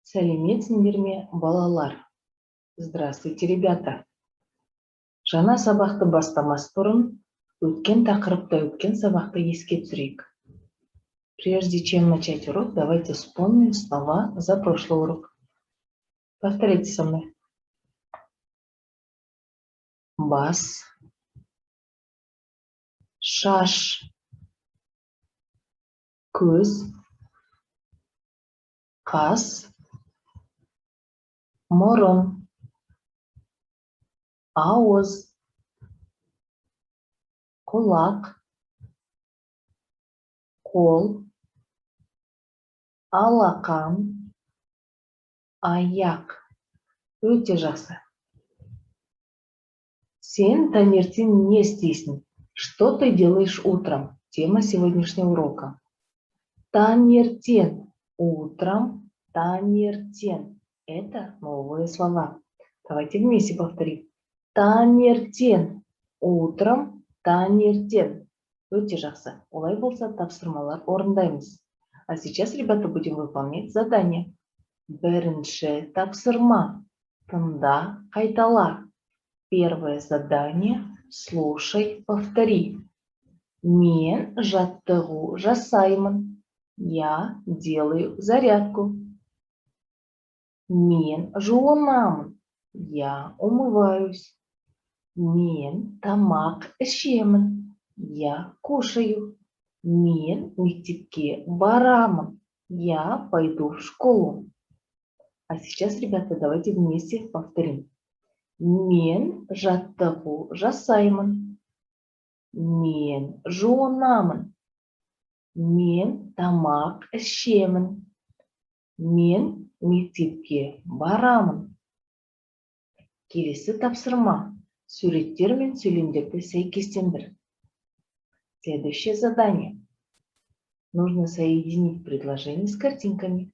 Сәлеметсіңдер ме, балалар? Здравствуйте, ребята. Жаңа сабақты бастамас бұрын, өткен тақырыпта өткен сабақты еске түсірейік. Прежде чем начать урок, давайте вспомним слова за прошлый урок. Повторите со мной. Бас, шаш, көз, қас, мұрын, ауыз, құлақ, қол, алақан, аяқ. Өте жақсы. Сен таңертең не істейсің? Что ты делаешь утром? Тема сегодняшнего урока. Таңертең. Утром, таңертең. Это новые слова. Давайте вместе повторим. Таңертең. Утром, таңертең. Өте жақсы. Олай болса, тапсырмалар орындаймыз. А сейчас, ребята, будем выполнять задание. Бірінші тапсырма. Тыңда, қайтала. Первое задание. Слушай, повтори. Мен жаттығу жасаймын. Я делаю зарядку. Мен жуынамын. Я умываюсь. Мен тамақ ішемін. Я кушаю. Мен мектепке барамын. Я пойду в школу. А сейчас, ребята, давайте вместе повторим. Мен жаттығу жасаймын. Мен жуынамын. Мен тамақ ішемін. Мен мектепке барамын. Келесі тапсырма. Суреттер мен сөйлемдерді сәйкестендір. Следующее задание. Нужно соединить предложение с картинками.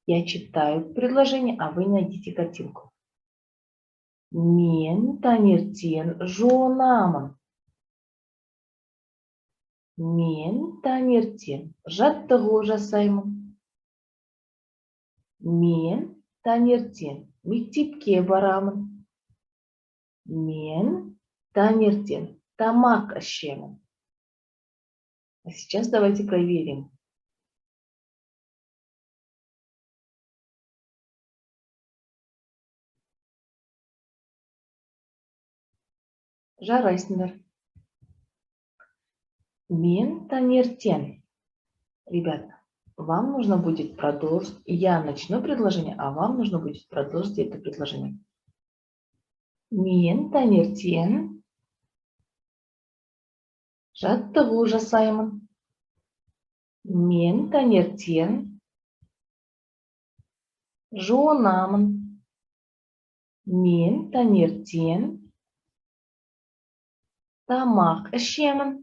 Я читаю предложение, а вы найдите картинку. Мен таңертең жуынамын. Мен таңертең жаттығу жасаймын. Мен таңертең мектепке барамын. Мен таңертең тамақ ішемін. А сейчас давайте проверим. Жарайсыңдар. Мен таңертең. Ребята, вам нужно будет продолжить. Я начну предложение, а вам нужно будет продолжить это предложение. Мен таңертең жаттығу жасаймын. Мен таңертең жуынамын. Мен таңертең тамақ ішемін.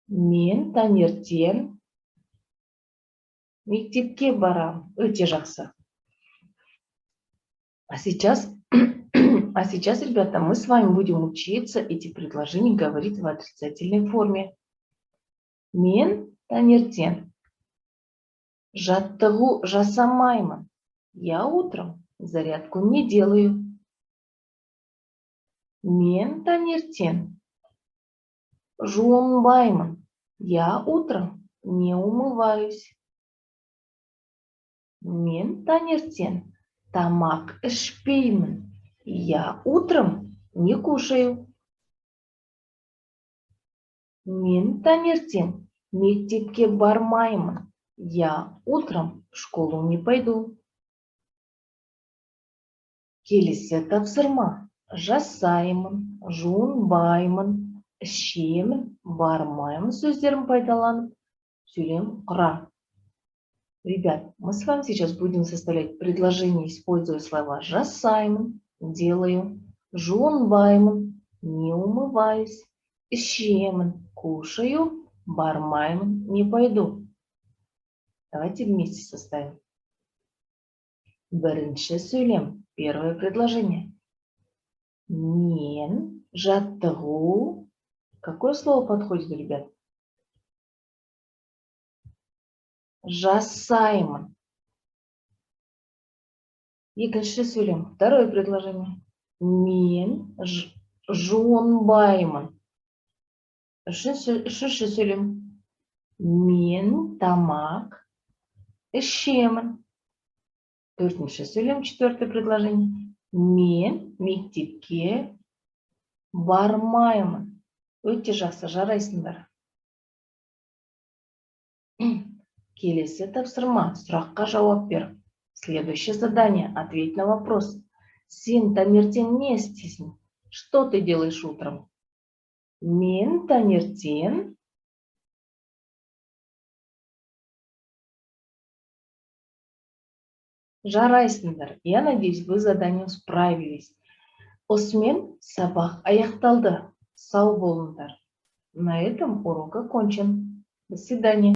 Мен таңертең мектепке барамын. Өте жақсы. А сейчас, ребята, мы с вами будем учиться эти предложения говорить в отрицательной форме. Мен таңертең жаттығу жасамаймын. Я утром зарядку не делаю. Мен таңертең жуынбаймын. Я утром не умываюсь. Мен таңертең тамақ ішпеймін. Я утром не кушаю. Мен таңертең мектепке бармаймын. Я утром в школу не пойду. Келесі тапсырма. Жасаймын, жуынбаймын, ішемін, бармаймын сөздерін пайдаланып, сөйлем құра. Ребят, мы с вами сейчас будем составлять предложение, используя слова жасаймын, делаю, жуынбаймын, не умываюсь, ішемін, кушаю, бармаймын, не пойду. Давайте вместе составим. Бірінші сөйлем. Первое предложение. Мен жаттығу. Какое слово подходит, ребят? Жасаймын. Екінші сөйлем. Второе предложение. Мен жуынбаймын. Үшінші сөйлем. Мен тамақ ішемін. Төртінші сөйлем, четвертое предложение. Мен мектепке бармаймын. Өте жақсы, жарайсыңдар. Келесі тапсырма, сұраққа жауап бер. Следующее задание. Ответь на вопрос. Сен таңертең не істейсің? Что ты делаешь утром? Мен таңертең жарайсыңдар. Я надеюсь, вы заданием справились. Осымен сабақ аяқталды. Сау болыңдар. На этом урок окончен. До свидания.